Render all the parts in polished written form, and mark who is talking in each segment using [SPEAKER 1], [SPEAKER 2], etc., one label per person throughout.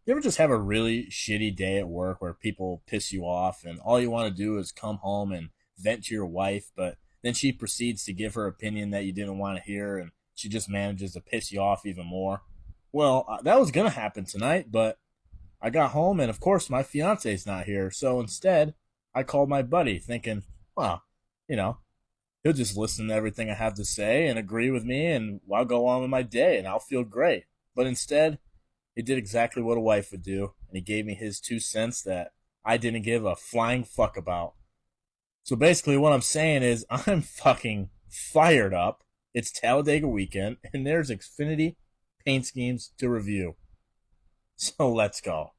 [SPEAKER 1] You ever just have a really shitty day at work where people piss you off and all you want to do is come home and vent to your wife, but then she proceeds to give her opinion that you didn't want to hear and she just manages to piss you off even more? Well, that was going to happen tonight, but I got home and of course my fiance's not here. So instead, I called my buddy thinking, well, you know, he'll just listen to everything I have to say and agree with me and I'll go on with my day and I'll feel great. But instead, he did exactly what a wife would do, and he gave me his 2 cents that I didn't give a flying fuck about. So basically, what I'm saying is, I'm fucking fired up. It's Talladega weekend, and there's Xfinity paint schemes to review. So let's go.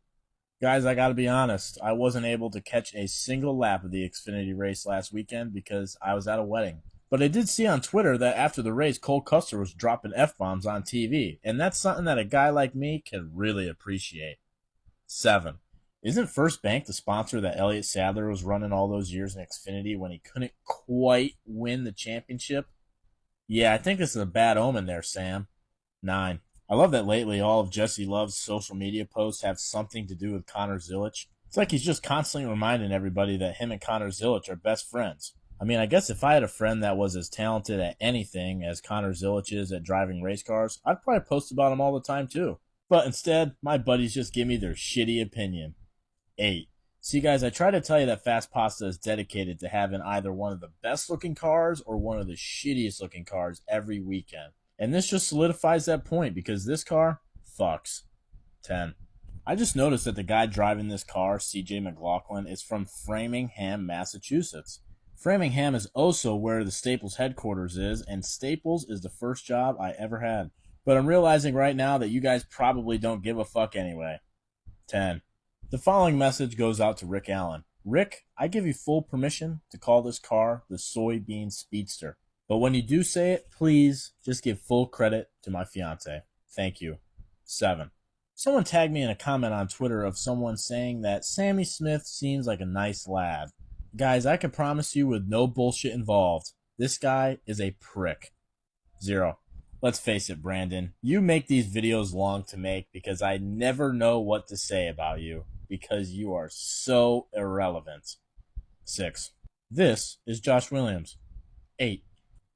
[SPEAKER 1] Guys, I gotta be honest, I wasn't able to catch a single lap of the Xfinity race last weekend because I was at a wedding. But I did see on Twitter that after the race, Cole Custer was dropping F-bombs on TV, and that's something that a guy like me can really appreciate. 7. Isn't First Bank the sponsor that Elliott Sadler was running all those years in Xfinity when he couldn't quite win the championship? Yeah, I think this is a bad omen there, Sam. 9. I love that lately all of Jesse Love's social media posts have something to do with Connor Zilisch. It's like he's just constantly reminding everybody that him and Connor Zilisch are best friends. I mean, I guess if I had a friend that was as talented at anything as Connor Zilisch is at driving race cars, I'd probably post about him all the time too. But instead, my buddies just give me their shitty opinion. 8. See, guys, I try to tell you that Fast Pasta is dedicated to having either one of the best looking cars or one of the shittiest looking cars every weekend. And this just solidifies that point because this car fucks. 10. I just noticed that the guy driving this car, CJ McLaughlin, is from Framingham, Massachusetts. Framingham is also where the Staples headquarters is, and Staples is the first job I ever had. But I'm realizing right now that you guys probably don't give a fuck anyway. 10. The following message goes out to Rick Allen. Rick, I give you full permission to call this car the Soybean Speedster. But when you do say it, please just give full credit to my fiance. Thank you. 7. Someone tagged me in a comment on Twitter of someone saying that Sammy Smith seems like a nice lad. Guys, I can promise you with no bullshit involved, this guy is a prick. 0. Let's face it, Brandon, you make these videos long to make because I never know what to say about you because you are so irrelevant. 6. This is Josh Williams. 8.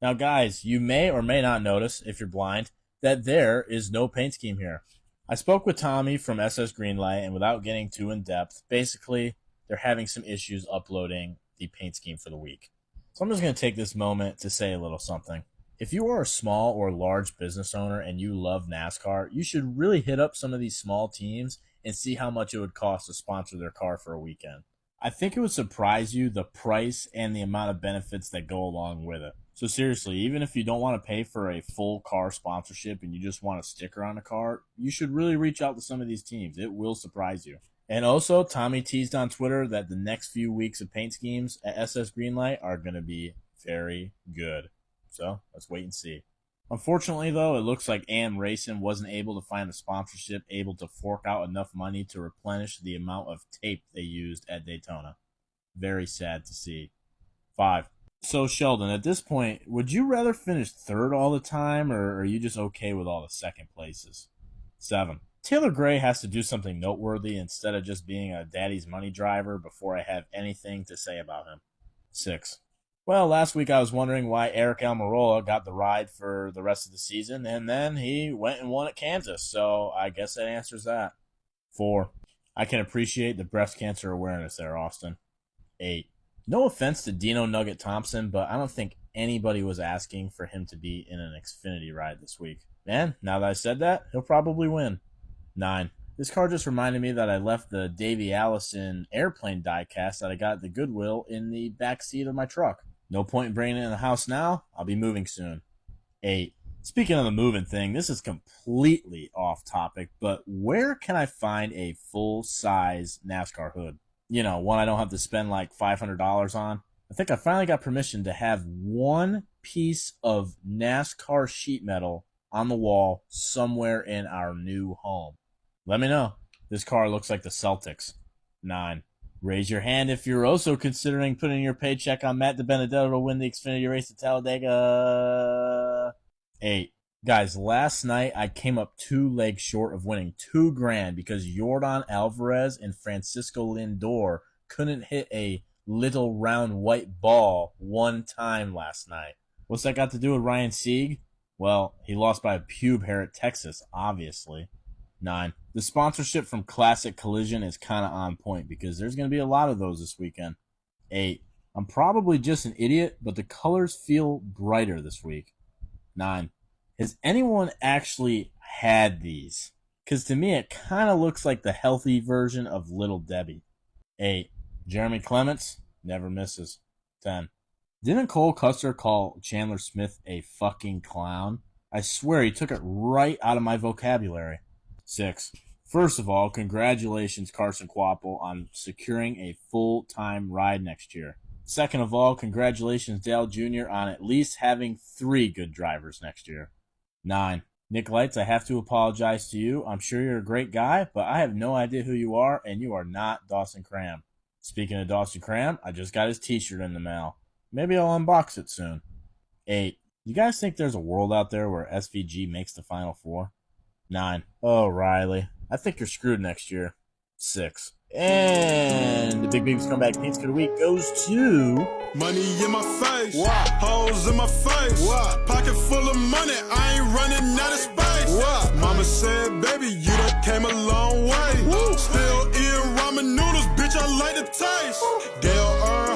[SPEAKER 1] Now, guys, you may or may not notice, if you're blind, that there is no paint scheme here. I spoke with Tommy from SS Greenlight, and without getting too in-depth, basically, they're having some issues uploading the paint scheme for the week. So I'm just going to take this moment to say a little something. If you are a small or large business owner and you love NASCAR, you should really hit up some of these small teams and see how much it would cost to sponsor their car for a weekend. I think it would surprise you the price and the amount of benefits that go along with it. So seriously, even if you don't want to pay for a full car sponsorship and you just want a sticker on the car, you should really reach out to some of these teams. It will surprise you. And also, Tommy teased on Twitter that the next few weeks of paint schemes at SS Greenlight are going to be very good. So let's wait and see. Unfortunately, though, it looks like AM Racing wasn't able to find a sponsorship able to fork out enough money to replenish the amount of tape they used at Daytona. Very sad to see. 5. So, Sheldon, at this point, would you rather finish third all the time, or are you just okay with all the second places? 7. Taylor Gray has to do something noteworthy instead of just being a daddy's money driver before I have anything to say about him. 6. Well, last week I was wondering why Eric Almirola got the ride for the rest of the season, and then he went and won at Kansas, so I guess that answers that. 4. I can appreciate the breast cancer awareness there, Austin. 8. No offense to Dino Nugget Thompson, but I don't think anybody was asking for him to be in an Xfinity ride this week. And now that I said that, he'll probably win. 9. This car just reminded me that I left the Davey Allison airplane diecast that I got at the Goodwill in the back seat of my truck. No point in bringing it in the house now. I'll be moving soon. 8. Speaking of the moving thing, this is completely off topic, but where can I find a full-size NASCAR hood? You know, one I don't have to spend like $500 on. I think I finally got permission to have one piece of NASCAR sheet metal on the wall somewhere in our new home. Let me know. This car looks like the Celtics. 9. Raise your hand if you're also considering putting your paycheck on Matt DiBenedetto to win the Xfinity race at Talladega. 8. Guys, last night I came up 2 legs short of winning $2,000 because Yordan Alvarez and Francisco Lindor couldn't hit a little round white ball one time last night. What's that got to do with Ryan Sieg? Well, he lost by a pube hair at Texas, obviously. 9. The sponsorship from Classic Collision is kind of on point because there's going to be a lot of those this weekend. 8. I'm probably just an idiot, but the colors feel brighter this week. 9. Has anyone actually had these? Because to me, it kind of looks like the healthy version of Little Debbie. 8. Jeremy Clements never misses. 10. Didn't Cole Custer call Chandler Smith a fucking clown? I swear he took it right out of my vocabulary. 6. First of all, congratulations, Carson Kvapil, on securing a full-time ride next year. Second of all, congratulations, Dale Jr., on at least having 3 good drivers next year. 9. Nick Lights, I have to apologize to you. I'm sure you're a great guy, but I have no idea who you are, and you are not Dawson Cram. Speaking of Dawson Cram, I just got his t-shirt in the mail. Maybe I'll unbox it soon. 8. You guys think there's a world out there where SVG makes the Final Four? 9. Oh, Riley. I think you're screwed next year. 6. And the Big Baby's Comeback Pizza of the Week goes to...
[SPEAKER 2] Money in my face, what? Hoes in my face, what? Pocket full of money, I ain't running out of space. What? Mama said, baby, you done came a long way. Woo. Still eating ramen noodles, bitch, I like the taste. Dale